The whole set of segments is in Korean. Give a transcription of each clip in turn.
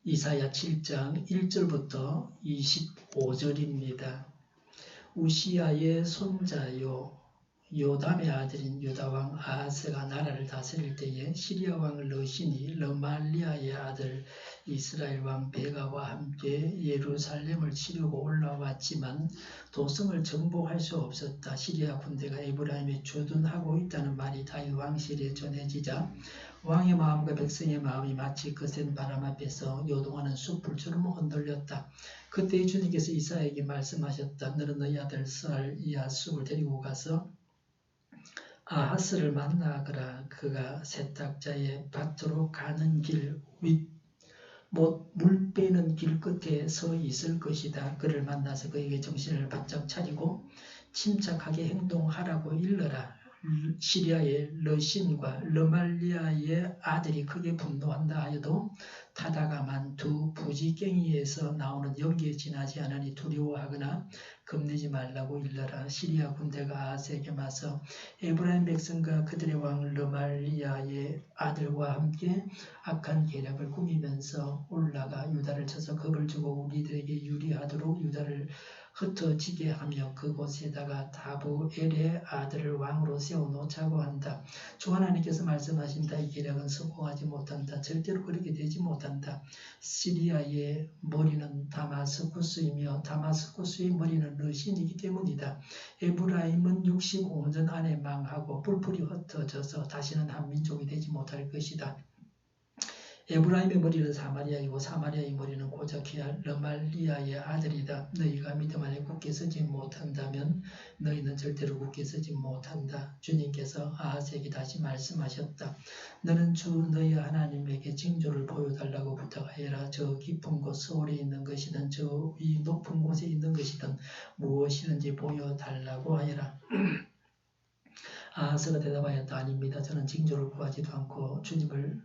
이사야 7장 1절부터 25절입니다. 우시야의 손자요 요담의 아들인 유다왕 아하스가 나라를 다스릴 때에 시리아왕 르신이 르말리아의 아들 이스라엘왕 베가와 함께 예루살렘을 치려고 올라왔지만 도성을 정복할 수 없었다. 시리아 군대가 에브라임에 주둔하고 있다는 말이 다윗 왕실에 전해지자 왕의 마음과 백성의 마음이 마치 거센 바람 앞에서 요동하는 숯불처럼 흔들렸다. 그때 주님께서 이사야에게 말씀하셨다. 너는 너희 아들 스알야숲을 데리고 가서 아하스를 만나거라. 그가 세탁자의 밭으로 가는 길 윗 물 빼는 길 끝에 서 있을 것이다. 그를 만나서 그에게 정신을 바짝 차리고 침착하게 행동하라고 일러라. 시리아의 르신과 르말리아의 아들이 크게 분노한다 하여도 타다감한 두 부지깽이에서 나오는 연기에 지나지 않으니 두려워하거나 겁내지 말라고 일러라. 시리아 군대가 아하스에게 맞서 에브라임 백성과 그들의 왕 르말리아의 아들과 함께 악한 계략을 꾸미면서 올라가 유다를 쳐서 겁을 주고 우리들에게 유리하도록 유다를 흩어지게 하며 그곳에다가 다부엘의 아들을 왕으로 세워놓자고 한다. 주 하나님께서 말씀하신다. 이 계략은 성공하지 못한다. 절대로 그렇게 되지 못한다. 시리아의 머리는 다마스쿠스이며 다마스쿠스의 머리는 르신이기 때문이다. 에브라임은 65년 안에 망하고 뿔뿔이 흩어져서 다시는 한 민족이 되지 못할 것이다. 에브라임의 머리는 사마리아이고 사마리아의 머리는 고자키야 르말리아의 아들이다. 너희가 믿음 안에 굳게 서지 못한다면 너희는 절대로 굳게 서지 못한다. 주님께서 아하스에게 다시 말씀하셨다. 너는 주 너희 하나님에게 징조를 보여달라고 부탁하여라. 저 깊은 곳 서울에 있는 것이든 저 위 높은 곳에 있는 것이든 무엇이든지 보여달라고 하여라. 아하스가 대답하였다. 아닙니다. 저는 징조를 구하지도 않고 주님을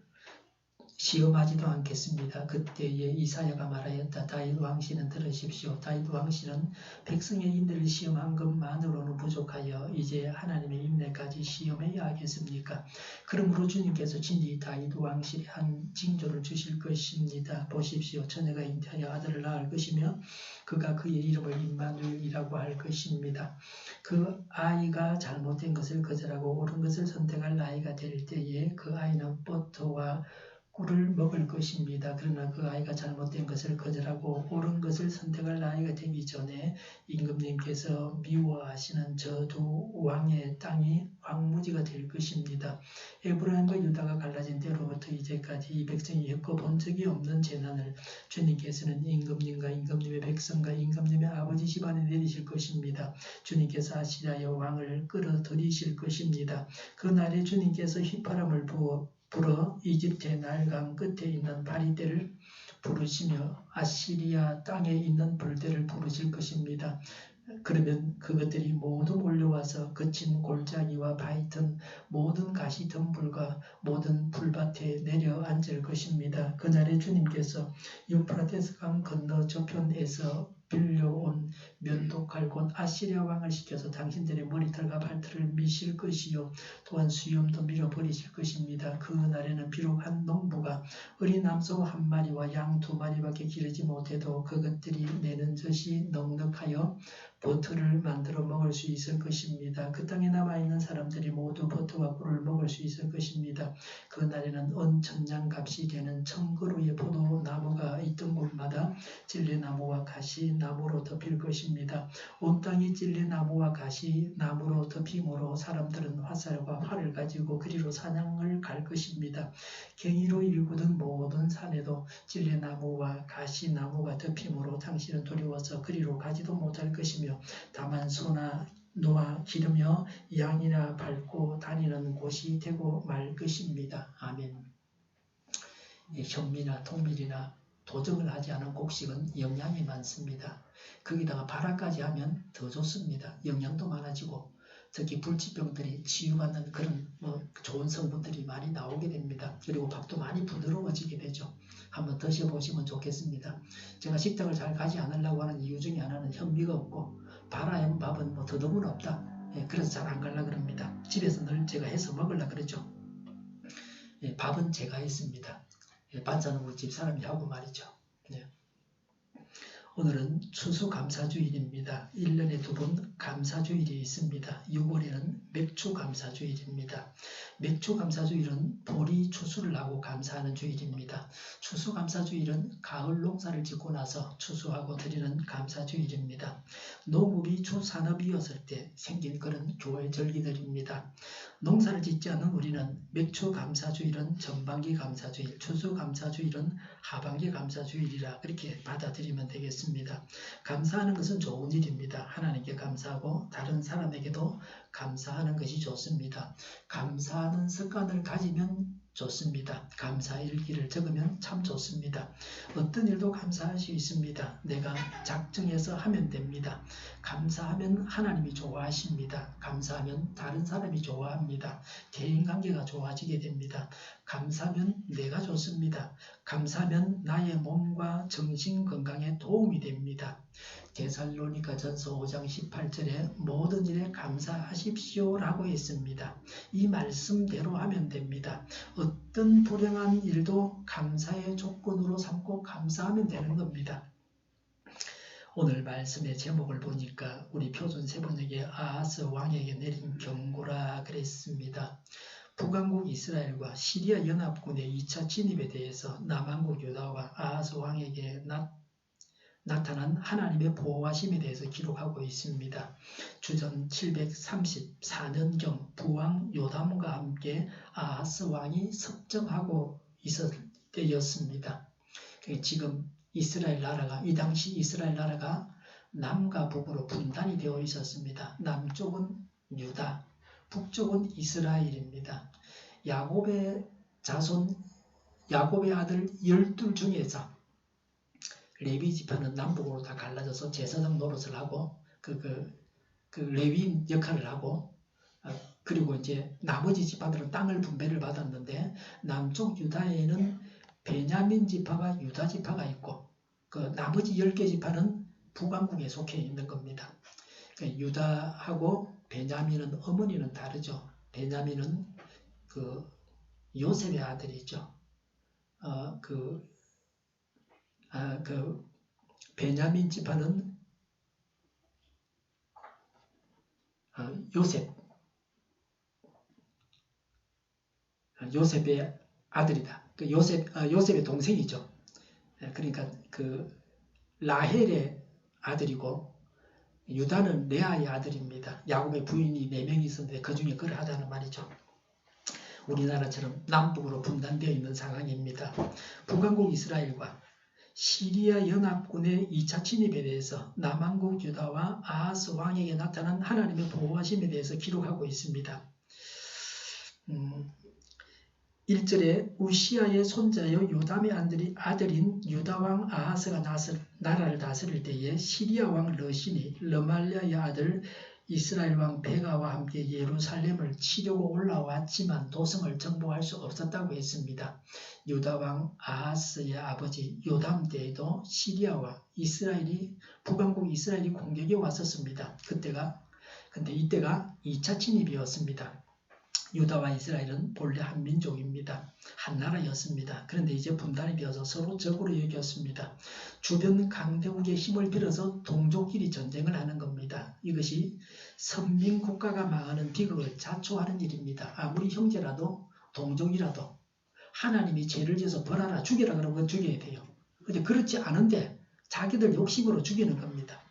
시험하지도 않겠습니다. 그때에 이사야가 말하였다. 다윗 왕씨는 들으십시오. 다윗 왕씨는 백성의 인내를 시험한 것만으로는 부족하여 이제 하나님의 인내까지 시험해야 하겠습니까? 그러므로 주님께서 친히 다윗 왕실에 한 징조를 주실 것입니다. 보십시오. 처녀가 잉태하여 아들을 낳을 것이며 그가 그의 이름을 임마누엘이라고 할 것입니다. 그 아이가 잘못된 것을 거절하고 옳은 것을 선택할 나이가 될 때에 그 아이는 버터와 꿀을 먹을 것입니다. 그러나 그 아이가 잘못된 것을 거절하고 옳은 것을 선택할 나이가 되기 전에 임금님께서 미워하시는 저 두 왕의 땅이 황무지가 될 것입니다. 에브라임과 유다가 갈라진 때로부터 이제까지 이 백성이 겪어본 적이 없는 재난을 주님께서는 임금님과 임금님의 백성과 임금님의 아버지 집안에 내리실 것입니다. 주님께서 아시리아의 왕을 끌어들이실 것입니다. 그날에 주님께서 휘파람을 불어 이집트의 날강 끝에 있는 바리떼를 부르시며 아시리아 땅에 있는 불떼를 부르실 것입니다. 그러면 그것들이 모두 몰려와서 거친 골짜기와 바위튼 모든 가시덤불과 모든 풀밭에 내려앉을 것입니다. 그날에 주님께서 유프라테스 강 건너 저편에서 빌려온 면도칼 곧 아시리아 왕을 시켜서 당신들의 머리털과 발털을 미실 것이요 또한 수염도 밀어버리실 것입니다. 그 날에는 비록 한 농부가 어린 암소 한 마리와 양 두 마리밖에 기르지 못해도 그것들이 내는 젖이 넉넉하여 버터를 만들어 먹을 수 있을 것입니다. 그 땅에 남아있는 사람들이 모두 버터와 꿀을 먹을 수 있을 것입니다. 그 날에는 언천냥 값이 되는 청그루의 포도나무가 있던 곳마다 찔레나무와 가시나무로 덮일 것입니다. 온 땅이 찔레나무와 가시나무로 덮임으로 사람들은 화살과 활을 가지고 그리로 사냥을 갈 것입니다. 갱이로 일구던 모든 산에도 찔레나무와 가시나무가 덮임으로 당신은 두려워서 그리로 가지도 못할 것이며 다만 소나 노아 기르며 양이나 밟고 다니는 곳이 되고 말 것입니다. 아멘. 현미나 통밀이나 도정을 하지 않은 곡식은 영양이 많습니다. 거기다가 발화까지 하면 더 좋습니다. 영양도 많아지고 특히 불치병들이 치유받는 그런 좋은 성분들이 많이 나오게 됩니다. 그리고 밥도 많이 부드러워지게 되죠. 한번 드셔보시면 좋겠습니다. 제가 식당을 잘 가지 않으려고 하는 이유 중에 하나는 현미가 없고 발화한 밥은 더더군 없다. 그래서 잘 안 가려고 그럽니다. 집에서 늘 제가 해서 먹으려고 그러죠. 밥은 제가 했습니다. 반찬은 우리 집 사람이 하고 말이죠. 네. 오늘은 추수감사주일입니다. 1년에 2번 감사주일이 있습니다. 6월에는 맥추감사주일입니다. 맥추감사주일은 보리 추수를 하고 감사하는 주일입니다. 추수감사주일은 가을 농사를 짓고 나서 추수하고 드리는 감사주일입니다. 농업이 주산업이었을 때 생긴 그런 교회 절기들입니다. 농사를 짓지 않은 우리는 맥추감사주일은 전반기 감사주일, 추수감사주일은 하반기 감사주일이라 그렇게 받아들이면 되겠습니다. 감사하는 것은 좋은 일입니다. 하나님께 감사하고 다른 사람에게도 감사하는 것이 좋습니다. 감사하는 습관을 가지면 좋습니다. 감사 일기를 적으면 참 좋습니다. 어떤 일도 감사할 수 있습니다. 내가 작정해서 하면 됩니다. 감사하면 하나님이 좋아하십니다. 감사하면 다른 사람이 좋아합니다. 대인관계가 좋아지게 됩니다. 감사하면 내가 좋습니다. 감사하면 나의 몸과 정신 건강에 도움이 됩니다. 데살로니가전서 5장 18절에 모든 일에 감사하십시오라고 했습니다. 이 말씀대로 하면 됩니다. 어떤 불행한 일도 감사의 조건으로 삼고 감사하면 되는 겁니다. 오늘 말씀의 제목을 보니까 우리 표준세번역에 아하스 왕에게 내린 경고라 그랬습니다. 북왕국 이스라엘과 시리아 연합군의 2차 진입에 대해서 남왕국 유다와 아하스 왕에게 나타난 하나님의 보호하심에 대해서 기록하고 있습니다. 주전 734년경 부왕 요담과 함께 아하스 왕이 섭정하고 있을 때였습니다. 지금 이스라엘 나라가 이 당시 이스라엘 나라가 남과 북으로 분단이 되어 있었습니다. 남쪽은 유다, 북쪽은 이스라엘입니다. 야곱의 자손, 야곱의 아들 12 중에서 레위 지파는 남북으로 다 갈라져서 제사장 노릇을 하고 그 레위인 역할을 하고 그리고 이제 나머지 지파들은 땅을 분배를 받았는데 남쪽 유다에는 베냐민 지파와 유다 지파가 있고 그 나머지 10개 지파는 북왕국에 속해 있는 겁니다. 그러니까 유다하고 베냐민은 어머니는 다르죠. 베냐민은 그 요셉의 아들이죠. 베냐민 지파는 요셉의 아들이다. 요셉의 동생이죠. 그러니까 라헬의 아들이고 유다는 레아의 아들입니다. 야곱의 부인이 4명이 있었는데 그 중에 그러하다는 말이죠. 우리나라처럼 남북으로 분단되어 있는 상황입니다. 북왕국 이스라엘과 시리아 연합군의 2차 진입에 대해서 남왕국 유다와 아하스 왕에게 나타난 하나님의 보호하심에 대해서 기록하고 있습니다. 1절에 우시아의 손자여 요담의 아들인 유다왕 아하스가 나라를 다스릴 때에 시리아왕 러신이 르말랴의 아들 이스라엘왕 베가와 함께 예루살렘을 치려고 올라왔지만 도성을 정복할 수 없었다고 했습니다. 유다왕 아하스의 아버지 요담 때에도 시리아와 북왕국 이스라엘이 공격에 왔었습니다. 근데 이때가 2차 진입이었습니다. 유다와 이스라엘은 본래 한 민족입니다. 한 나라였습니다. 그런데 이제 분단이 되어서 서로 적으로 여겼습니다. 주변 강대국의 힘을 빌어서 동족끼리 전쟁을 하는 겁니다. 이것이 선민국가가 망하는 비극을 자초하는 일입니다. 아무리 형제라도 동족이라도 하나님이 죄를 지어서 벌하라 죽여라 그러면 죽여야 돼요. 근데 그렇지 않은데 자기들 욕심으로 죽이는 겁니다.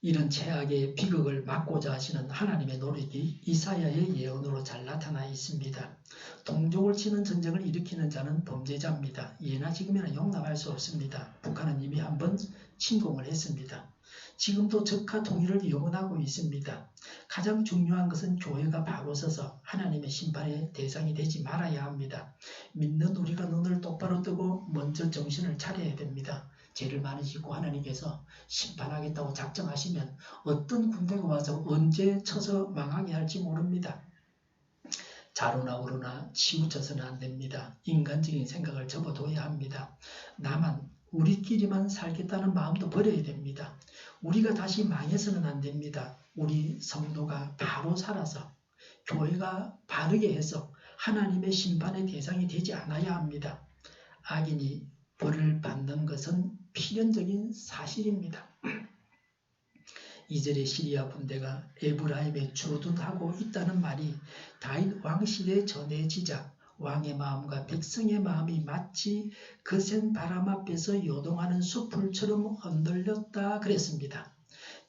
이런 최악의 비극을 막고자 하시는 하나님의 노력이 이사야의 예언으로 잘 나타나 있습니다. 동족을 치는 전쟁을 일으키는 자는 범죄자입니다. 예나 지금이나 용납할 수 없습니다. 북한은 이미 한번 침공을 했습니다. 지금도 적화 통일을 염원하고 있습니다. 가장 중요한 것은 교회가 바로 서서 하나님의 심판의 대상이 되지 말아야 합니다. 믿는 우리가 눈을 똑바로 뜨고 먼저 정신을 차려야 됩니다. 죄를 많이 짓고 하나님께서 심판하겠다고 작정하시면 어떤 군대가 와서 언제 쳐서 망하게 할지 모릅니다. 자로나 우로나 치우쳐서는 안 됩니다. 인간적인 생각을 접어둬야 합니다. 우리끼리만 살겠다는 마음도 버려야 됩니다. 우리가 다시 망해서는 안 됩니다. 우리 성도가 바로 살아서 교회가 바르게 해서 하나님의 심판의 대상이 되지 않아야 합니다. 악인이 벌을 받는 것은 필연적인 사실입니다. 2절에 시리아 군대가 에브라임에 주둔하고 있다는 말이 다윗 왕실에 전해지자 왕의 마음과 백성의 마음이 마치 거센 바람 앞에서 요동하는 숲풀처럼 흔들렸다 그랬습니다.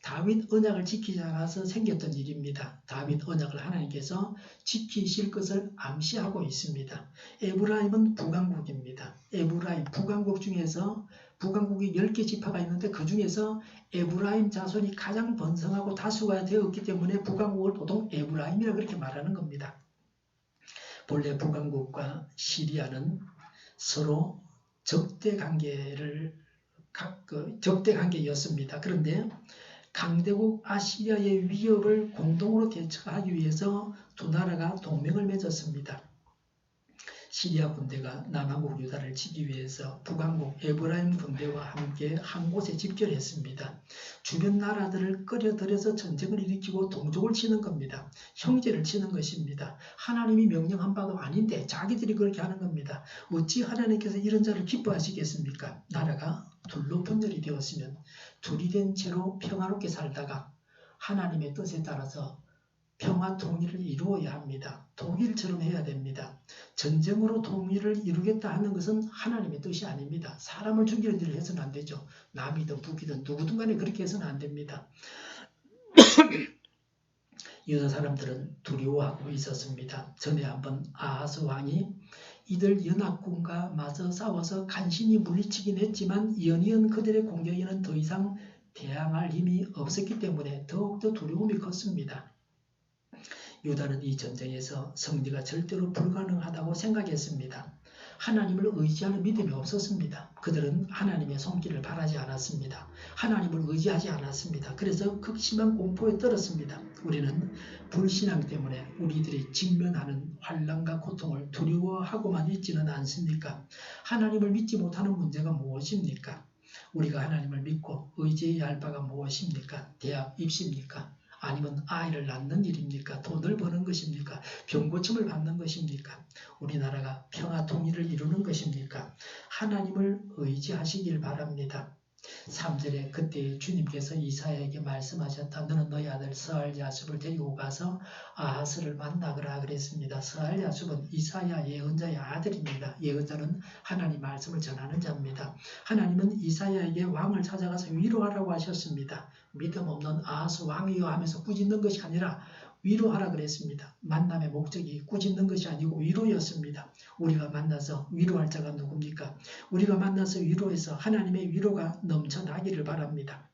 다윗 언약을 지키지 않아서 생겼던 일입니다. 다윗 언약을 하나님께서 지키실 것을 암시하고 있습니다. 에브라임은 북왕국입니다. 에브라임 북왕국 중에서 북왕국이 10개 지파가 있는데 그 중에서 에브라임 자손이 가장 번성하고 다수가 되었기 때문에 북왕국을 보통 에브라임이라고 그렇게 말하는 겁니다. 본래 북왕국과 시리아는 서로 적대 관계였습니다. 그런데 강대국 아시리아의 위협을 공동으로 대처하기 위해서 두 나라가 동맹을 맺었습니다. 시리아 군대가 남왕국 유다를 치기 위해서 북왕국 에브라임 군대와 함께 한 곳에 집결했습니다. 주변 나라들을 끌어들여서 전쟁을 일으키고 동족을 치는 겁니다. 형제를 치는 것입니다. 하나님이 명령한 바도 아닌데 자기들이 그렇게 하는 겁니다. 어찌 하나님께서 이런 자를 기뻐하시겠습니까? 나라가 둘로 분열이 되었으면 둘이 된 채로 평화롭게 살다가 하나님의 뜻에 따라서 평화 통일을 이루어야 합니다. 독일처럼 해야 됩니다. 전쟁으로 통일을 이루겠다 하는 것은 하나님의 뜻이 아닙니다. 사람을 죽이는 일을 해서는 안 되죠. 남이든 북이든 누구든 간에 그렇게 해서는 안 됩니다. 유다 사람들은 두려워하고 있었습니다. 전에 한번 아하스 왕이 이들 연합군과 맞서 싸워서 간신히 물리치긴 했지만 연이은 그들의 공격에는 더 이상 대항할 힘이 없었기 때문에 더욱더 두려움이 컸습니다. 유다는 이 전쟁에서 승리가 절대로 불가능하다고 생각했습니다. 하나님을 의지하는 믿음이 없었습니다. 그들은 하나님의 손길을 바라지 않았습니다. 하나님을 의지하지 않았습니다. 그래서 극심한 공포에 떨었습니다. 우리는 불신앙 때문에 우리들이 직면하는 환난과 고통을 두려워하고만 있지는 않습니까? 하나님을 믿지 못하는 문제가 무엇입니까? 우리가 하나님을 믿고 의지해야 할 바가 무엇입니까? 대학 입시입니까? 아니면 아이를 낳는 일입니까? 돈을 버는 것입니까? 병고침을 받는 것입니까? 우리나라가 평화 통일을 이루는 것입니까? 하나님을 의지하시길 바랍니다. 3절에 그때 주님께서 이사야에게 말씀하셨다. 너는 너희 아들 스알야숲을 데리고 가서 아하스를 만나거라 그랬습니다. 스알야숲은 이사야 예언자의 아들입니다. 예언자는 하나님 말씀을 전하는 자입니다. 하나님은 이사야에게 왕을 찾아가서 위로하라고 하셨습니다. 믿음 없는 아하스 왕이요 하면서 꾸짖는 것이 아니라 위로하라 그랬습니다. 만남의 목적이 꾸짖는 것이 아니고 위로였습니다. 우리가 만나서 위로할 자가 누굽니까? 우리가 만나서 위로해서 하나님의 위로가 넘쳐나기를 바랍니다.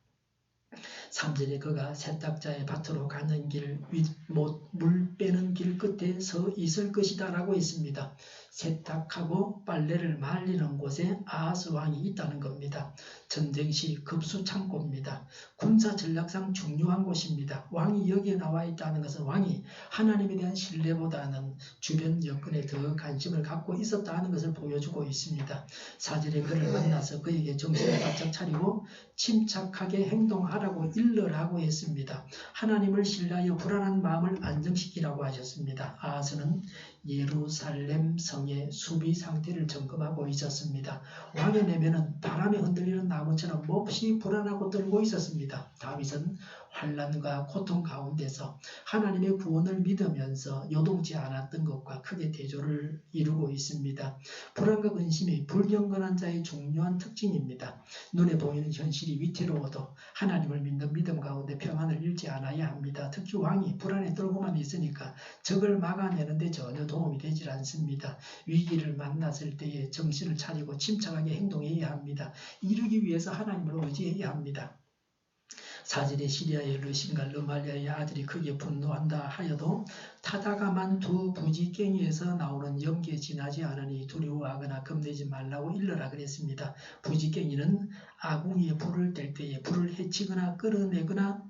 3절에 그가 세탁자의 밭으로 가는 길, 물 빼는 길 끝에 서 있을 것이다 라고 했습니다. 세탁하고 빨래를 말리는 곳에 아하스 왕이 있다는 겁니다. 전쟁 시 급수창고입니다. 군사 전략상 중요한 곳입니다. 왕이 여기에 나와 있다는 것은 왕이 하나님에 대한 신뢰보다는 주변 여건에 더 관심을 갖고 있었다는 것을 보여주고 있습니다. 4절에 그를 만나서 그에게 정신을 바짝 차리고 침착하게 행동하라고 일러라고 했습니다. 하나님을 신뢰하여 불안한 마음을 안정시키라고 하셨습니다. 아하스는 예루살렘 성의 수비 상태를 점검하고 있었습니다. 왕의 내면은 바람에 흔들리는 나무처럼 몹시 불안하고 떨고 있었습니다. 다윗은 환난과 고통 가운데서 하나님의 구원을 믿으면서 요동치 않았던 것과 크게 대조를 이루고 있습니다. 불안과 근심이 불경건한 자의 중요한 특징입니다. 눈에 보이는 현실이 위태로워도 하나님을 믿는 믿음 가운데 평안을 잃지 않아야 합니다. 특히 왕이 불안에 떨고만 있으니까 적을 막아내는데 전혀 도움이 되질 않습니다. 위기를 만났을 때에 정신을 차리고 침착하게 행동해야 합니다. 이루기 위해서 하나님을 의지해야 합니다. 4절에 시리아의 르신과 르말리아의 아들이 크게 분노한다 하여도 타다가만 두 부지깽이에서 나오는 연기에 지나지 않으니 두려워하거나 겁내지 말라고 일러라 그랬습니다. 부지깽이는 아궁이에 불을 뗄 때에 불을 해치거나 끌어내거나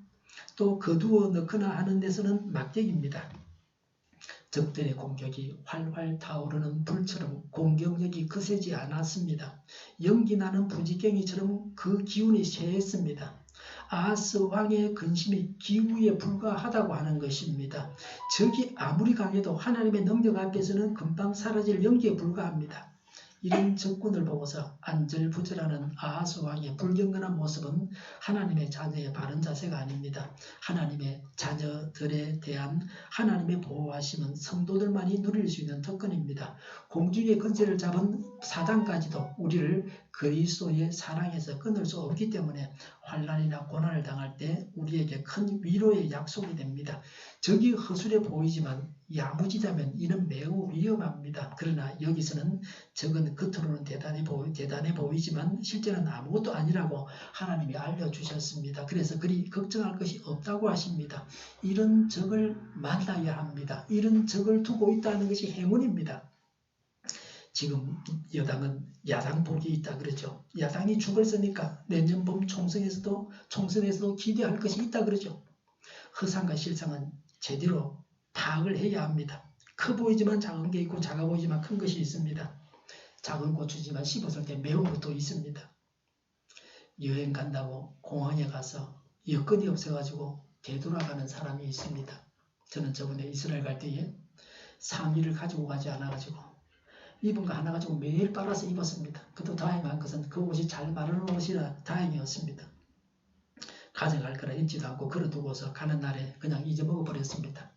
또 거두어 넣거나 하는 데서는 막대기입니다. 적들의 공격이 활활 타오르는 불처럼 공격력이 거세지 않았습니다. 연기 나는 부지깽이처럼 그 기운이 쇠했습니다. 아하스 왕의 근심이 기우에 불과하다고 하는 것입니다. 적이 아무리 강해도 하나님의 능력 앞에서는 금방 사라질 연기에 불과합니다. 이런 적군을 보고서 안절부절하는 아하스 왕의 불경건한 모습은 하나님의 자녀의 바른 자세가 아닙니다. 하나님의 자녀들에 대한 하나님의 보호하심은 성도들만이 누릴 수 있는 특권입니다. 공중의 권세를 잡은 사단까지도 우리를 그리스도의 사랑에서 끊을 수 없기 때문에 환난이나 고난을 당할 때 우리에게 큰 위로의 약속이 됩니다. 적이 허술해 보이지만 야무지다면 이는 매우 위험합니다. 그러나 여기서는 적은 겉으로는 대단해 보이지만 실제는 아무것도 아니라고 하나님이 알려주셨습니다. 그래서 그리 걱정할 것이 없다고 하십니다. 이런 적을 만나야 합니다. 이런 적을 두고 있다는 것이 행운입니다. 지금 여당은 야당 복이 있다 그러죠. 야당이 죽을 쓰니까 내년 봄 총선에서도 기대할 것이 있다 그러죠. 허상과 실상은 제대로 파악을 해야 합니다. 커 보이지만 작은 게 있고 작아 보이지만 큰 것이 있습니다. 작은 고추지만 씹었을 때 매운 것도 있습니다. 여행 간다고 공항에 가서 여건이 없어가지고 되돌아가는 사람이 있습니다. 저는 저번에 이스라엘 갈 때에 상의를 가지고 가지 않아가지고 입은 거 하나 가지고 매일 빨아서 입었습니다. 그것도 다행한 것은 그 옷이 잘 마르는 옷이라 다행이었습니다. 가져갈 거라 입지도 않고 걸어두고서 가는 날에 그냥 잊어먹어 버렸습니다.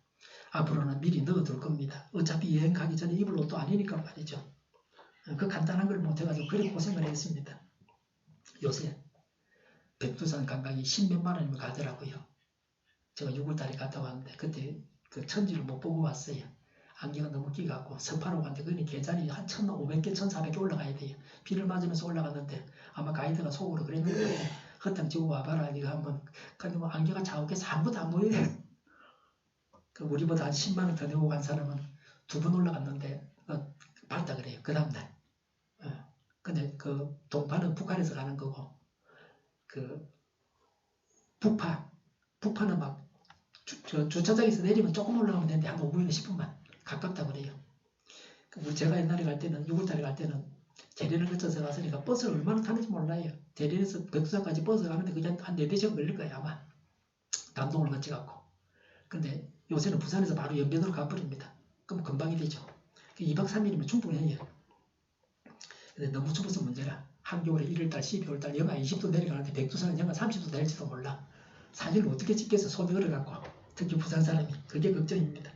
앞으로는 미리 넣어둘 겁니다. 어차피 여행 가기 전에 입을 옷도 아니니까 말이죠. 그 간단한 걸 못해가지고 그렇게 고생을 했습니다. 요새 백두산 관광이 10몇만 원이면 가더라고요. 제가 6월달에 갔다 왔는데 그때 그 천지를 못 보고 왔어요. 안개가 너무 끼갖고 서파로 갔는데 그니 계단이 한 1,500개, 1,400개 올라가야 돼요. 비를 맞으면서 올라갔는데 아마 가이드가 속으로 그랬는데 헛땅 와봐라 이거 한번. 근데 뭐 안개가 자욱해서 아무것도 안 보여요. 그 우리보다 한 10만 원 더 내고 간 사람은 2번 올라갔는데 밝다 그래요. 그 다음날. 근데 그 동파는 북한에서 가는 거고 그 북파는 막 주차장에서 내리면 조금 올라가면 되는데 한 5분이나 10분만 가깝다 그래요. 제가 옛날에 갈 때는 6월달에 갈 때는 대련을 거쳐서 갔으니까 버스를 얼마나 타는지 몰라요. 대련에서 백두산까지 버스 가는데 그냥 한 4-5시간 걸릴 거예요 아마. 단동을 거쳐갖고. 근데 요새는 부산에서 바로 연변으로 가버립니다. 그럼 금방이 되죠. 2박 3일이면 충분해요. 근데 너무 추워서 문제라. 한겨울에 1월달, 12월달 영하 20도 내려가는데 백두산은 영하 30도 될지도 몰라. 사진을 어떻게 찍겠어 손이 얼어갖고. 특히 부산 사람이. 그게 걱정입니다.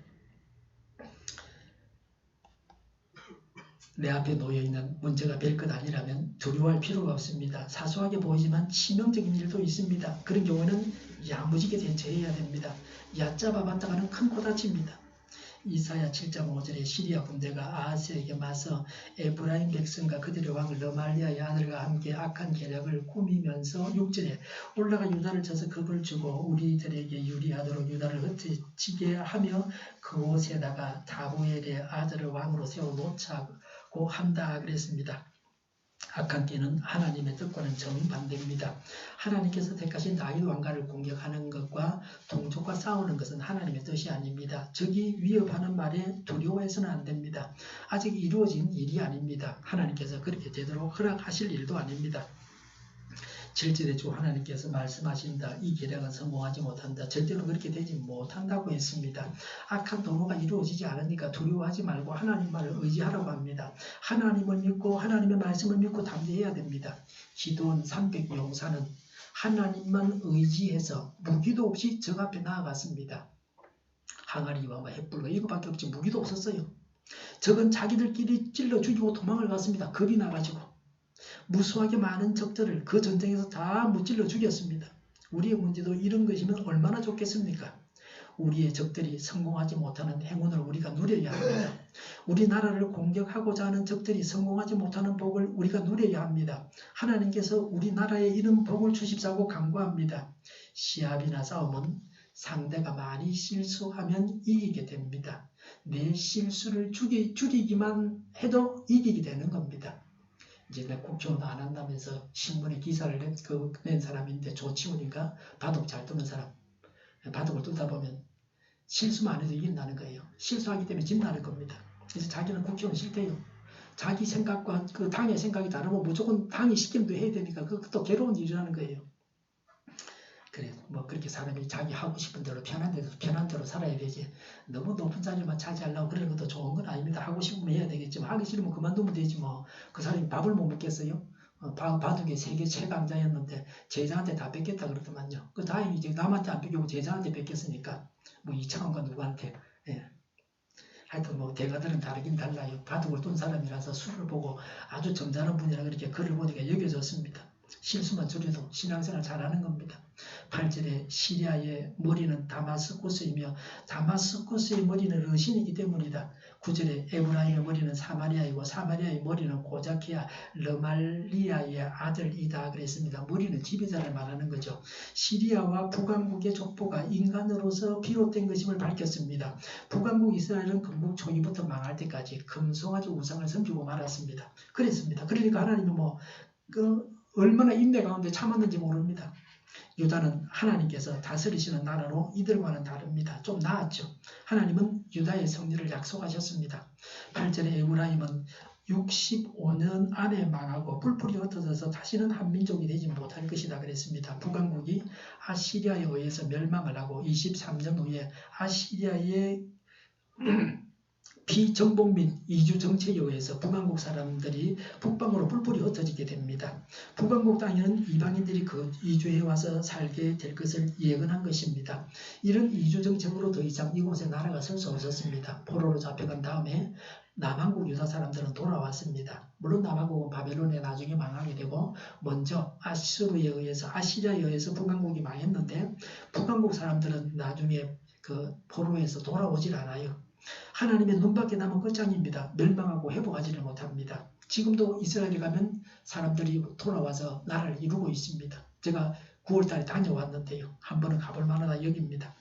내 앞에 놓여있는 문제가 별 것 아니라면 두려워할 필요가 없습니다. 사소하게 보이지만 치명적인 일도 있습니다. 그런 경우에는 야무지게 대처해야 됩니다. 얕잡아 봤다가는 큰 코다칩니다. 이사야 7장 5절에 시리아 군대가 아하스에게 맞서 에브라임 백성과 그들의 왕을 러말리아의 아들과 함께 악한 계략을 꾸미면서 6절에 올라가 유다를 쳐서 겁을 주고 우리들에게 유리하도록 유다를 흩어지게 하며 그곳에다가 다보엘의 아들을 왕으로 세워놓자고 한다 그랬습니다. 악한 깨는 하나님의 뜻과는 정반대입니다. 하나님께서 택하신 다윗 왕가를 공격하는 것과 동족과 싸우는 것은 하나님의 뜻이 아닙니다. 적이 위협하는 말에 두려워해서는 안 됩니다. 아직 이루어진 일이 아닙니다. 하나님께서 그렇게 제대로 허락하실 일도 아닙니다. 7절에 주 하나님께서 말씀하신다. 이 계략은 성공하지 못한다. 절대로 그렇게 되지 못한다고 했습니다. 악한 도모가 이루어지지 않으니까 두려워하지 말고 하나님 말을 의지하라고 합니다. 하나님을 믿고 하나님의 말씀을 믿고 담대해야 됩니다. 기도원 300 용사는 하나님만 의지해서 무기도 없이 적 앞에 나아갔습니다. 항아리와 횃불과 이거밖에 없지 무기도 없었어요. 적은 자기들끼리 찔러 죽이고 도망을 갔습니다. 겁이 나가지고. 무수하게 많은 적들을 그 전쟁에서 다 무찔러 죽였습니다. 우리의 문제도 이런 것이면 얼마나 좋겠습니까? 우리의 적들이 성공하지 못하는 행운을 우리가 누려야 합니다. 우리나라를 공격하고자 하는 적들이 성공하지 못하는 복을 우리가 누려야 합니다. 하나님께서 우리나라에 이런 복을 주십사고 간구합니다. 시합이나 싸움은 상대가 많이 실수하면 이기게 됩니다. 내 실수를 줄이기만 해도 이기게 되는 겁니다. 이제 내 국회의원 안 한다면서 신문에 기사를 낸 사람인데 조치훈인가 바둑 잘 두는 사람. 바둑을 두다 보면 실수만 안 해도 이긴다는 거예요. 실수하기 때문에 진다는 겁니다. 그래서 자기는 국회의원 싫대요. 자기 생각과 그 당의 생각이 다르면 무조건 당이 시키는 대로 해야 되니까 그것도 괴로운 일이라는 거예요. 그래, 뭐 그렇게 사람이 자기 하고 싶은 대로 편한 대로 살아야 되지. 너무 높은 자리만 차지하려고 그러는 것도 좋은 건 아닙니다. 하고 싶으면 해야 되겠지만 하기 싫으면 그만두면 되지 뭐. 그 사람이 밥을 못 먹겠어요? 바둑의 세계 최강자였는데 제자한테 다 뺏겼다 그러더만요. 그 다행히 이제 남한테 안 뺏기고 제자한테 뺏겼으니까 뭐 이창원과 누구한테. 예. 하여튼 뭐 대가들은 다르긴 달라요. 바둑을 둔 사람이라서 술을 보고 아주 점잖은 분이라 그렇게 글을 보니까 여겨졌습니다. 실수만 줄여도 신앙생활 잘하는 겁니다. 8절에 시리아의 머리는 다마스쿠스이며 다마스쿠스의 머리는 르신이기 때문이다. 9절에 에브라임의 머리는 사마리아이고 사마리아의 머리는 고자키아 르말리아의 아들이다 그랬습니다. 머리는 지배자를 말하는 거죠. 시리아와 북왕국의 족보가 인간으로서 비롯된 것임을 밝혔습니다. 북왕국 이스라엘은 건국 초기부터 망할 때까지 금송아지 우상을 섬기고 말았습니다. 그랬습니다. 그러니까 하나님은 얼마나 인내 가운데 참았는지 모릅니다. 유다는 하나님께서 다스리시는 나라로 이들과는 다릅니다. 좀 나았죠. 하나님은 유다의 승리를 약속하셨습니다. 8절에 에브라임은 65년 안에 망하고 뿔뿔이 흩어져서 다시는 한 민족이 되지 못할 것이다 그랬습니다. 북왕국이 아시리아에 의해서 멸망을 하고 23년 후에 아시리아의 비정복민 이주 정책에 의해서 북왕국 사람들이 북방으로 뿔뿔이 흩어지게 됩니다. 북왕국 땅에는 이방인들이 이주해 와서 살게 될 것을 예언한 것입니다. 이런 이주 정책으로 더 이상 이곳에 나라가 설 수 없었습니다. 포로로 잡혀간 다음에 남한국 유다 사람들은 돌아왔습니다. 물론 남한국은 바벨론에 나중에 망하게 되고 먼저 아시리아에 의해서 북왕국이 망했는데 북왕국 사람들은 나중에 그 포로에서 돌아오질 않아요. 하나님의 눈밖에 남은 끝장입니다. 멸망하고 회복하지를 못합니다. 지금도 이스라엘에 가면 사람들이 돌아와서 나라를 이루고 있습니다. 제가 9월달에 다녀왔는데요. 한 번은 가볼 만하다 여깁니다.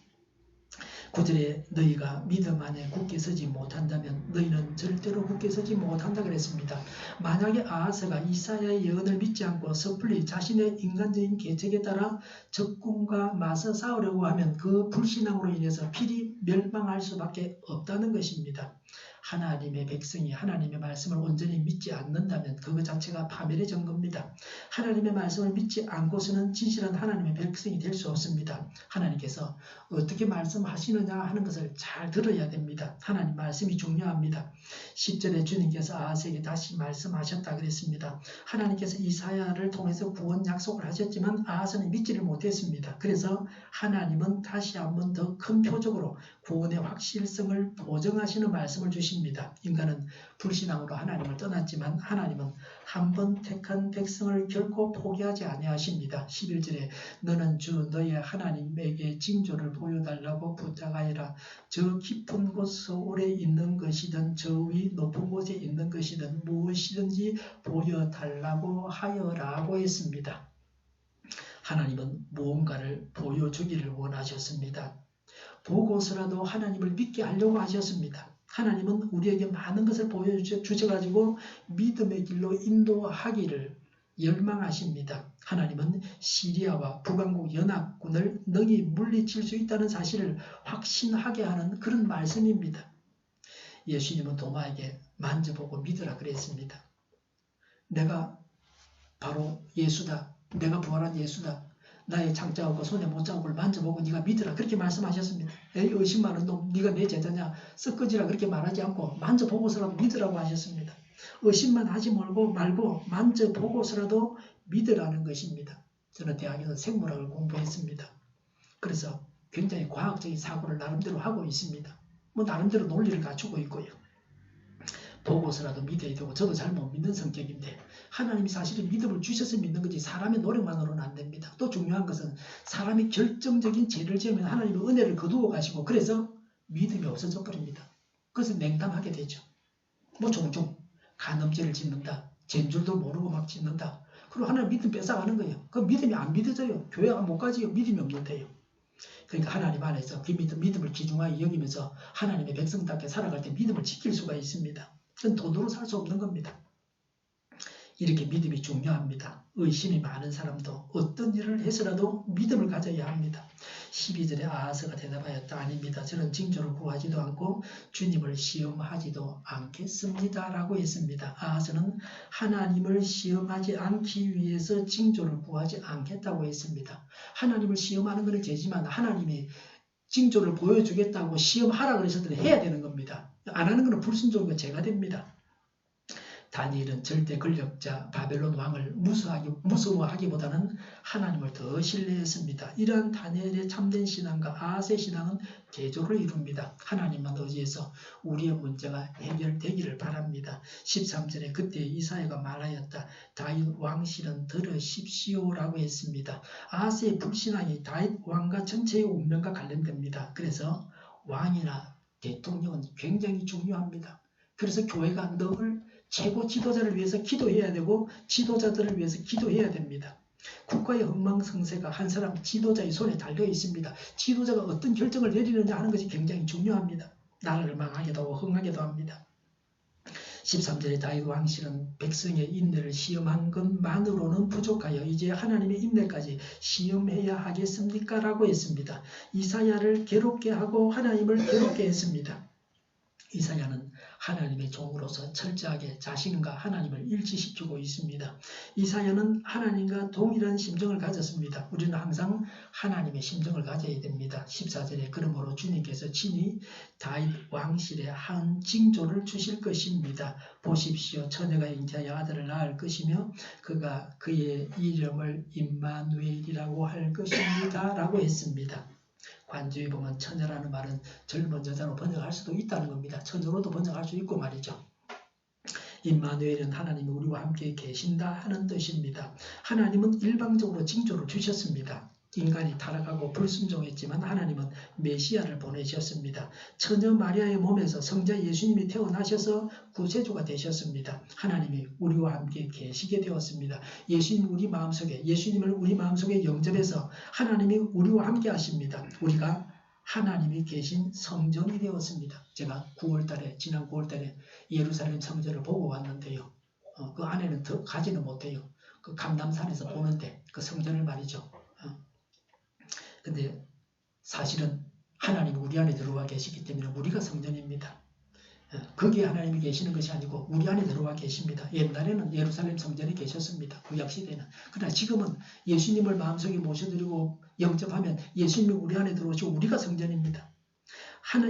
9절에 너희가 믿음 안에 굳게 서지 못한다면 너희는 절대로 굳게 서지 못한다 그랬습니다. 만약에 아하스가 이사야의 예언을 믿지 않고 섣불리 자신의 인간적인 계책에 따라 적군과 맞서 싸우려고 하면 그 불신앙으로 인해서 필히 멸망할 수밖에 없다는 것입니다. 하나님의 백성이 하나님의 말씀을 온전히 믿지 않는다면 그것 자체가 파멸의 겁니다. 하나님의 말씀을 믿지 않고서는 진실한 하나님의 백성이 될 수 없습니다. 하나님께서 어떻게 말씀하시느냐 하는 것을 잘 들어야 됩니다. 하나님 말씀이 중요합니다. 10절에 주님께서 아하스에게 다시 말씀하셨다 그랬습니다. 하나님께서 이사야를 통해서 구원 약속을 하셨지만 아하스는 믿지를 못했습니다. 그래서 하나님은 다시 한번 더 큰 표적으로 구원의 확실성을 보증하시는 말씀을 주십니다. 인간은 불신앙으로 하나님을 떠났지만 하나님은 한 번 택한 백성을 결코 포기하지 아니하십니다. 11절에 너는 주 너의 하나님에게 징조를 보여달라고 부탁하여라. 저 깊은 곳 오래 있는 것이든 저 위 높은 곳에 있는 것이든 무엇이든지 보여달라고 하여라고 했습니다. 하나님은 무언가를 보여주기를 원하셨습니다. 보고서라도 하나님을 믿게 하려고 하셨습니다. 하나님은 우리에게 많은 것을 보여주셔가지고 믿음의 길로 인도하기를 열망하십니다. 하나님은 시리아와 북왕국 연합군을 능히 물리칠 수 있다는 사실을 확신하게 하는 그런 말씀입니다. 예수님은 도마에게 만져보고 믿으라 그랬습니다. 내가 바로 예수다. 내가 부활한 예수다. 나의 창자하고 손에 못자국을 만져보고 네가 믿으라 그렇게 말씀하셨습니다. 에이 의심 많은 놈 네가 내 제자냐 썩거지라 그렇게 말하지 않고 만져보고서라도 믿으라고 하셨습니다. 의심만 하지 말고 만져보고서라도 믿으라는 것입니다. 저는 대학에서 생물학을 공부했습니다. 그래서 굉장히 과학적인 사고를 나름대로 하고 있습니다. 뭐 나름대로 논리를 갖추고 있고요. 보고서라도 믿어야 되고 저도 잘 못 믿는 성격인데 하나님이 사실은 믿음을 주셔서 믿는 거지 사람의 노력만으로는 안 됩니다. 또 중요한 것은 사람이 결정적인 죄를 지으면 하나님의 은혜를 거두어 가시고 그래서 믿음이 없어져 버립니다. 그래서 냉담하게 되죠. 뭐 종종 간음죄를 짓는다. 죄인 줄도 모르고 막 짓는다. 그리고 하나님 믿음 뺏어가는 거예요. 그 믿음이 안 믿어져요. 교회 못 가지요. 믿음이 없는데요. 그러니까 하나님 안에서 그 믿음을 귀중하게 여기면서 하나님의 백성답게 살아갈 때 믿음을 지킬 수가 있습니다. 그건 돈으로 살 수 없는 겁니다. 이렇게 믿음이 중요합니다. 의심이 많은 사람도 어떤 일을 해서라도 믿음을 가져야 합니다. 12절에 아하스가 대답하였다. 아닙니다. 저는 징조를 구하지도 않고 주님을 시험하지도 않겠습니다. 라고 했습니다. 아하스는 하나님을 시험하지 않기 위해서 징조를 구하지 않겠다고 했습니다. 하나님을 시험하는 것은 죄지만 하나님이 징조를 보여주겠다고 시험하라 그러셨더니 해야 되는 겁니다. 안 하는 것은 불순종과 죄가 됩니다. 다니엘은 절대 권력자 바벨론 왕을 무서워하기보다는 하나님을 더 신뢰했습니다. 이러한 다니엘의 참된 신앙과 아하스의 신앙은 대조를 이룹니다. 하나님만 의지해서 우리의 문제가 해결되기를 바랍니다. 13절에 그때 이사야가 말하였다. 다윗 왕실은 들으십시오라고 했습니다. 아하스의 불신앙이 다윗 왕과 전체의 운명과 관련됩니다. 그래서 왕이나 대통령은 굉장히 중요합니다. 그래서 교회가 늘 최고 지도자를 위해서 기도해야 되고 지도자들을 위해서 기도해야 됩니다. 국가의 흥망성쇠가 한 사람 지도자의 손에 달려 있습니다. 지도자가 어떤 결정을 내리느냐 하는 것이 굉장히 중요합니다. 나라를 망하게도 하고 흥하게도 합니다. 13절에 다윗 왕실은 백성의 인내를 시험한 것만으로는 부족하여 이제 하나님의 인내까지 시험해야 하겠습니까? 라고 했습니다. 이사야를 괴롭게 하고 하나님을 괴롭게 했습니다. 이사야는 하나님의 종으로서 철저하게 자신과 하나님을 일치시키고 있습니다. 이사야는 하나님과 동일한 심정을 가졌습니다. 우리는 항상 하나님의 심정을 가져야 됩니다. 14절에 그러므로 주님께서 친히 다윗 왕실에 한 징조를 주실 것입니다. 보십시오. 처녀가 잉태하여 아들을 낳을 것이며 그가 그의 이름을 임마누엘이라고 할 것입니다. 라고 했습니다. 관주에 보면 처녀라는 말은 젊은 여자로 번역할 수도 있다는 겁니다. 처녀로도 번역할 수 있고 말이죠. 임마누엘은 하나님이 우리와 함께 계신다 하는 뜻입니다. 하나님은 일방적으로 징조를 주셨습니다. 인간이 타락하고 불순종했지만 하나님은 메시아를 보내셨습니다. 처녀 마리아의 몸에서 성자 예수님이 태어나셔서 구세주가 되셨습니다. 하나님이 우리와 함께 계시게 되었습니다. 예수님을 우리 마음속에 영접해서 하나님이 우리와 함께 하십니다. 우리가 하나님이 계신 성전이 되었습니다. 제가 지난 9월달에 예루살렘 성전을 보고 왔는데요. 그 안에는 더 가지는 못해요. 그 감람산에서 보는데 그 성전을 말이죠. 근데 사실은 하나님이 우리 안에 들어와 계시기 때문에 우리가 성전입니다. 거기에 하나님이 계시는 것이 아니고 우리 안에 들어와 계십니다. 옛날에는 예루살렘 성전에 계셨습니다. 구약시대는. 그러나 지금은 예수님을 마음속에 모셔드리고 영접하면 예수님이 우리 안에 들어오시고 우리가 성전입니다.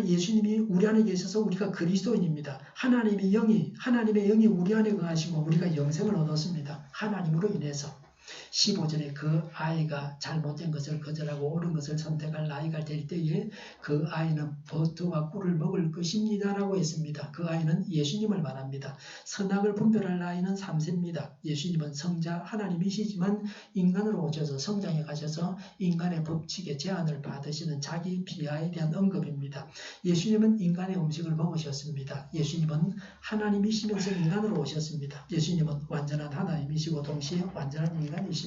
예수님이 우리 안에 계셔서 우리가 그리스도인입니다. 하나님의 영이 우리 안에 거하시고 우리가 영생을 얻었습니다. 하나님으로 인해서. 15절에 그 아이가 잘못된 것을 거절하고 옳은 것을 선택할 나이가 될 때에 그 아이는 버터와 꿀을 먹을 것입니다. 라고 했습니다. 그 아이는 예수님을 말합니다. 선악을 분별할 나이는 3세입니다. 예수님은 성자 하나님이시지만 인간으로 오셔서 성장해 가셔서 인간의 법칙의 제한을 받으시는 자기 비하에 대한 언급입니다. 예수님은 인간의 음식을 먹으셨습니다. 예수님은 하나님이시면서 인간으로 오셨습니다. 예수님은 완전한 하나님이시고 동시에 완전한 인간이십니다.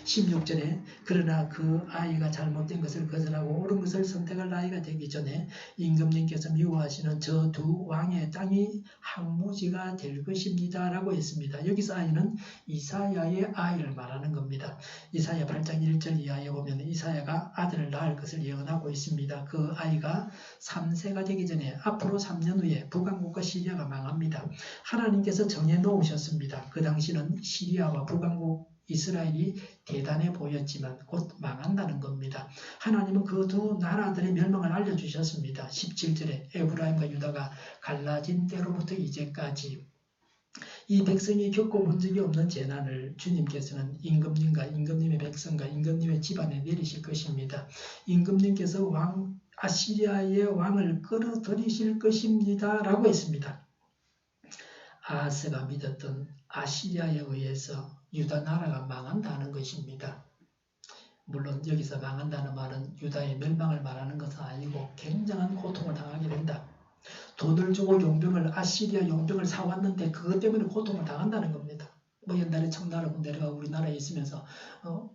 16절에 그러나 그 아이가 잘못된 것을 거절하고 옳은 것을 선택할 나이가 되기 전에 임금님께서 미워하시는 저 두 왕의 땅이 황무지가 될 것입니다. 라고 했습니다. 여기서 아이는 이사야의 아이를 말하는 겁니다. 이사야 8장 1절 이하에 보면 이사야가 아들을 낳을 것을 예언하고 있습니다. 그 아이가 3세가 되기 전에 앞으로 3년 후에 북왕국과 시리아가 망합니다. 하나님께서 정해놓으셨습니다. 그 당시는 시리아와 북왕국 이스라엘이 대단해 보였지만 곧 망한다는 겁니다. 하나님은 그 두 나라들의 멸망을 알려주셨습니다. 17절에 에브라임과 유다가 갈라진 때로부터 이제까지 이 백성이 겪어본 적이 없는 재난을 주님께서는 임금님과 임금님의 백성과 임금님의 집안에 내리실 것입니다. 임금님께서 아시리아의 왕을 끌어들이실 것입니다. 라고 했습니다. 아하스가 믿었던 아시리아에 의해서 유다 나라가 망한다는 것입니다. 물론 여기서 망한다는 말은 유다의 멸망을 말하는 것은 아니고 굉장한 고통을 당하게 된다. 돈을 주고 아시리아 용병을 사왔는데 그것 때문에 고통을 당한다는 겁니다. 옛날에 청나라군 내려가 우리나라에 있으면서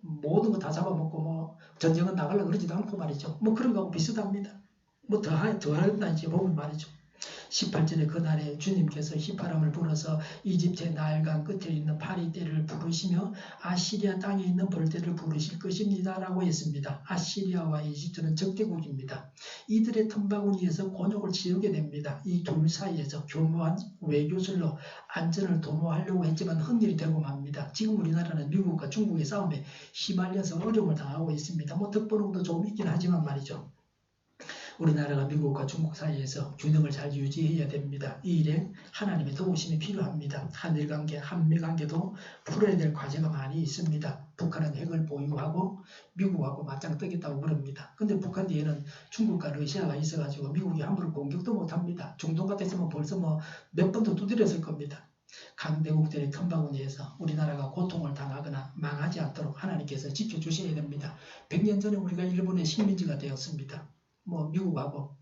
모든 거 다 잡아먹고 전쟁은 나가려고 그러지도 않고 말이죠. 그런 거하고 비슷합니다. 더한다 이제 보면 말이죠. 18절에 그날에 주님께서 휘파람을 불어서 이집트의 나일강 끝에 있는 파리떼를 부르시며 아시리아 땅에 있는 벌떼를 부르실 것입니다 라고 했습니다. 아시리아와 이집트는 적대국입니다. 이들의 틈바구니에서 곤욕을 치르게 됩니다. 이 둘 사이에서 교묘한 외교술로 안전을 도모하려고 했지만 헛일이 되고 맙니다. 지금 우리나라는 미국과 중국의 싸움에 휘말려서 어려움을 당하고 있습니다. 뭐 덕분도 조금 있긴 하지만 말이죠. 우리나라가 미국과 중국 사이에서 균형을 잘 유지해야 됩니다. 이 일에 하나님의 도우심이 필요합니다. 한일관계, 한미관계도 풀어야 될 과제가 많이 있습니다. 북한은 핵을 보유하고 미국하고 맞짱 뜨겠다고 그럽니다. 근데 북한 뒤에는 중국과 러시아가 있어가지고 미국이 함부로 공격도 못합니다. 중동 같았으면 벌써 뭐 몇 번도 두드렸을 겁니다. 강대국들의 틈바구니에서 우리나라가 고통을 당하거나 망하지 않도록 하나님께서 지켜주셔야 됩니다. 100년 전에 우리가 일본의 식민지가 되었습니다. 뭐 미국하고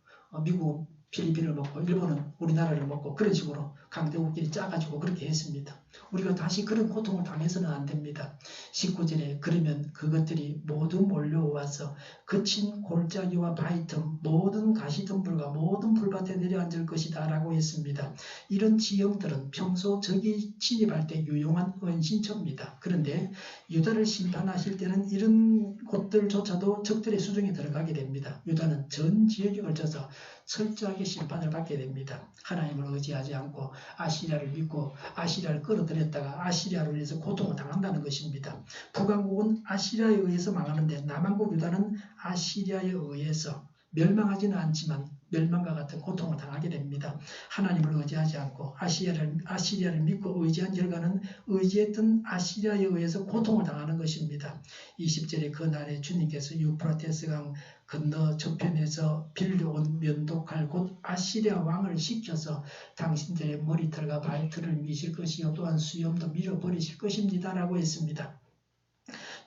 미국 필리핀을 먹고 일본은 우리나라를 먹고 그런 식으로 강대국끼리 짜가지고 그렇게 했습니다. 우리가 다시 그런 고통을 당해서는 안 됩니다. 19절에 그러면 그것들이 모두 몰려와서 거친 골짜기와 바위틈 모든 가시덤불과 모든 풀밭에 내려앉을 것이다 라고 했습니다. 이런 지형들은 평소 적이 침입할 때 유용한 은신처입니다. 그런데 유다를 심판하실 때는 이런 곳들조차도 적들의 수중에 들어가게 됩니다. 유다는 전 지역에 걸쳐서 철저하게 심판을 받게 됩니다. 하나님을 의지하지 않고 아시리아를 믿고 아시리아를 끌어들였다가 아시리아로 인해서 고통을 당한다는 것입니다. 북왕국은 아시리아에 의해서 망하는데 남왕국 유다는 아시리아에 의해서 멸망하지는 않지만 멸망과 같은 고통을 당하게 됩니다. 하나님을 의지하지 않고 아시리아를 믿고 의지한 결과는 의지했던 아시리아에 의해서 고통을 당하는 것입니다. 20절에 그날에 주님께서 유프라테스강 건너 저편에서 빌려온 면도칼 곧 아시리아 왕을 시켜서 당신들의 머리털과 발털을 미실 것이요 또한 수염도 밀어버리실 것입니다 라고 했습니다.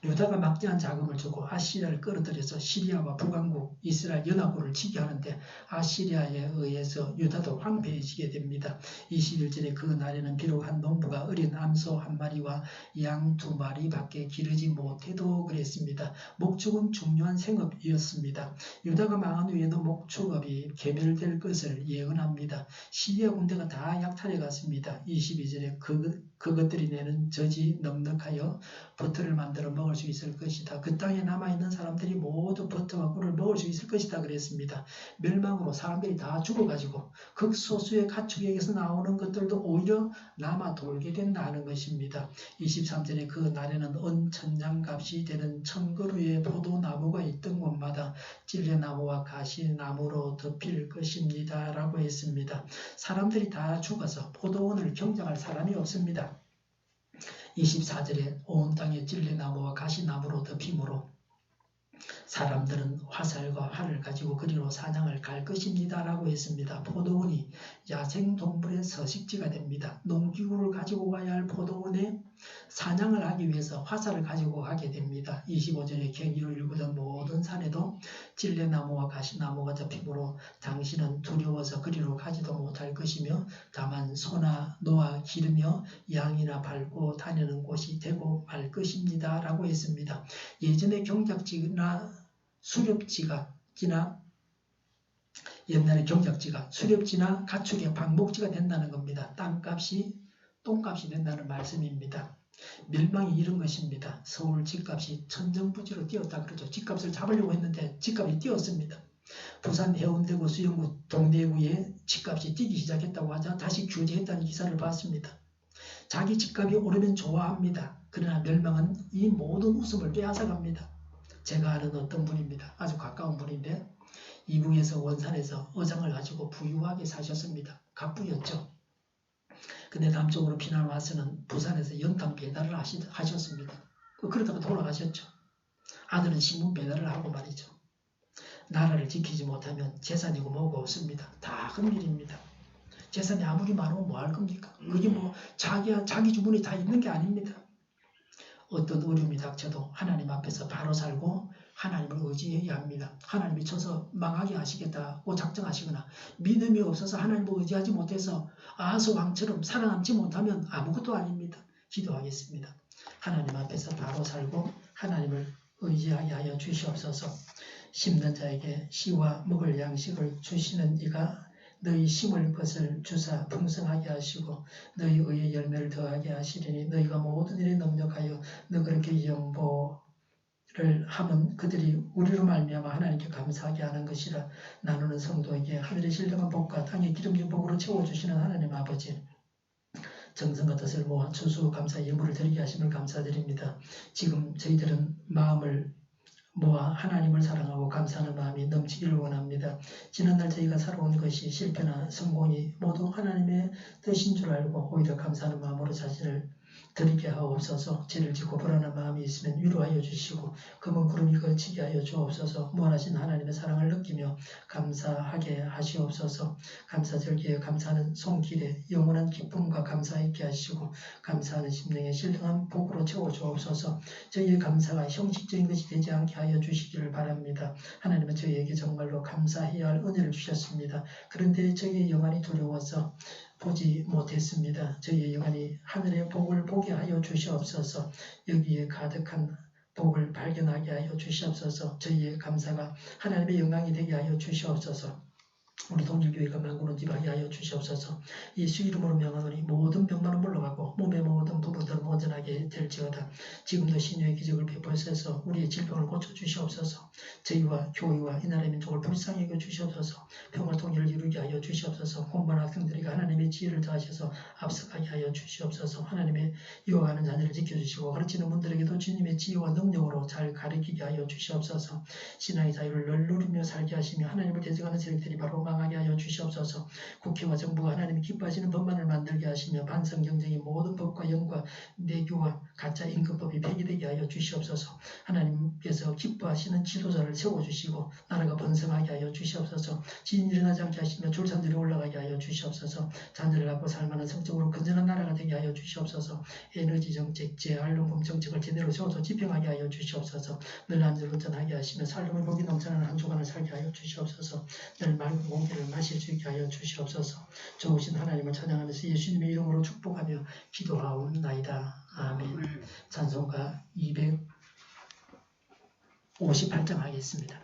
유다가 막대한 자금을 주고 아시리아를 끌어들여서 시리아와 북왕국 이스라엘 연합군을 치게 하는데 아시리아에 의해서 유다도 황폐해지게 됩니다. 21절에 그 날에는 비록 한 농부가 어린 암소 한 마리와 양 2마리밖에 기르지 못해도 그랬습니다. 목축은 중요한 생업이었습니다. 유다가 망한 후에도 목축업이 개멸될 것을 예언합니다. 시리아 군대가 다 약탈해 갔습니다. 22절에 그것들이 내는 젖이 넉넉하여 버터를 만들어 먹을 수 있을 것이다. 그 땅에 남아있는 사람들이 모두 버터와 꿀을 먹을 수 있을 것이다 그랬습니다. 멸망으로 사람들이 다 죽어가지고 극소수의 가축에게서 나오는 것들도 오히려 남아 돌게 된다는 것입니다. 23절에 그 날에는 은천냥값이 되는 1000그루의 포도나무가 있던 곳마다 찔레나무와 가시나무로 덮일 것입니다 라고 했습니다. 사람들이 다 죽어서 포도원을 경작할 사람이 없습니다. 24절에 온 땅에 찔레나무와 가시나무로 덮이므로 사람들은 화살과 활을 가지고 그리로 사냥을 갈 것입니다 라고 했습니다. 포도원이 야생동물의 서식지가 됩니다. 농기구를 가지고 가야 할 포도원에 사냥을 하기 위해서 화살을 가지고 가게 됩니다. 25절에 경기를 일구던 모든 산에도 찔레나무와 가시나무가 덮이므로 당신은 두려워서 그리로 가지도 못할 것이며 다만 소나 노아 기르며 양이나 밟고 다니는 곳이 되고 말 것입니다 라고 했습니다. 예전에 경작지나 수렵지가 옛날에 경작지가 수렵지나 가축의 방목지가 된다는 겁니다. 땅값이 똥값이 된다는 말씀입니다. 멸망이 이런 것입니다. 서울 집값이 천정부지로 뛰었다 그러죠. 집값을 잡으려고 했는데 집값이 뛰었습니다. 부산 해운대구 수영구 동대구에 집값이 뛰기 시작했다고 하자 다시 규제했다는 기사를 봤습니다. 자기 집값이 오르면 좋아합니다. 그러나 멸망은 이 모든 웃음을 빼앗아갑니다. 제가 아는 어떤 분입니다. 아주 가까운 분인데 이북에서 원산에서 어장을 가지고 부유하게 사셨습니다. 갑부였죠. 근데 남쪽으로 피난 와서는 부산에서 연탄 배달을 하셨습니다. 그러다가 돌아가셨죠. 아들은 신문 배달을 하고 말이죠. 나라를 지키지 못하면 재산이고 뭐가 없습니다. 다 흠일입니다. 재산이 아무리 많으면 뭐 할 겁니까? 그게 뭐 자기 주문이 다 있는 게 아닙니다. 어떤 어려움이 닥쳐도 하나님 앞에서 바로 살고 하나님을 의지해야 합니다. 하나님이 쳐서 망하게 하시겠다고 작정하시거나 믿음이 없어서 하나님을 의지하지 못해서 아하스 왕처럼 살아남지 못하면 아무것도 아닙니다. 기도하겠습니다. 하나님 앞에서 바로 살고 하나님을 의지하게 하여 주시옵소서. 심는 자에게 씨와 먹을 양식을 주시는 이가 너희 심을 것을 주사 풍성하게 하시고 너희 의의 열매를 더하게 하시리니 너희가 모든 일에 능력하여 너그럽게 영보를 하면 그들이 우리로 말미암아 하나님께 감사하게 하는 것이라. 나누는 성도에게 하늘의 신령한 복과 땅의 기름진 복으로 채워주시는 하나님 아버지, 정성과 뜻을 모아 추수 감사 예물을 드리게 하심을 감사드립니다. 지금 저희들은 마음을 모아 하나님을 사랑하고 감사하는 마음이 넘치기를 원합니다. 지난날 저희가 살아온 것이 실패나 성공이 모두 하나님의 뜻인 줄 알고 오히려 감사하는 마음으로 자신을 드리게 하옵소서. 죄를 짓고 불안한 마음이 있으면 위로하여 주시고 검은 구름이 거치게 하여 주옵소서. 무한하신 하나님의 사랑을 느끼며 감사하게 하시옵소서. 감사절기에 감사하는 손길에 영원한 기쁨과 감사 있게 하시고 감사하는 심령에 신령한 복으로 채워주옵소서. 저희의 감사가 형식적인 것이 되지 않게 하여 주시기를 바랍니다. 하나님은 저희에게 정말로 감사해야 할 은혜를 주셨습니다. 그런데 저희의 영안이 두려워서 보지 못했습니다. 저희의 영안이 하늘의 복을 보게 하여 주시옵소서. 여기에 가득한 복을 발견하게 하여 주시옵소서. 저희의 감사가 하나님의 영광이 되게 하여 주시옵소서. 우리 동질교회가 만군을 기하게 하여 주시옵소서. 예수 이름으로 명하노니 모든 병만은 물러가고 몸의 모든 부분들은 온전하게 될지어다. 지금도 신유의 기적을 베푸셔서 우리의 질병을 고쳐주시옵소서. 저희와 교회와 이 나라의 민족을 불쌍히 여겨주시옵소서. 평화 통일을 이루게 하여 주시옵소서. 공부하는 학생들에게 하나님의 지혜를 더하셔서 앞서가게 하여 주시옵소서. 하나님의 이어가는 자녀를 지켜주시고 가르치는 분들에게도 주님의 지혜와 능력으로 잘 가르치게 하여 주시옵소서. 신앙의 자유를 늘 누리며 살게 하시며 하나님을 대적하는 세력들이 바로 망하게 하여 주시옵소서. 국회와 정부가 하나님이 기뻐하시는 법만을 만들게 하시며 반성 경쟁의 모든 법과 영과 내교와 가짜 임금법이 폐기되게 하여 주시옵소서. 하나님께서 기뻐하시는 지도자를 세워주시고 나라가 번성하게 하여 주시옵소서. 지인이 일어나지 않게 하시며 출산들이 올라가게 하여 주시옵소서. 자녀를 낳고 살만한 성적으로 건전한 나라가 되게 하여 주시옵소서. 에너지 정책, 재활용금 정책을 제대로 세워서 집행하게 하여 주시옵소서. 늘 안전운전하게 하시며 삶의 복이 넘쳐나는 한 주간을 살게 하여 주시옵소서. 늘 맑은 공기를 마실 수 있게 하여 주시옵소서. 좋으신 하나님을 찬양하면서 예수님의 이름으로 축복하며 기도하옵나이다. 아멘. 찬송가 258장 하겠습니다.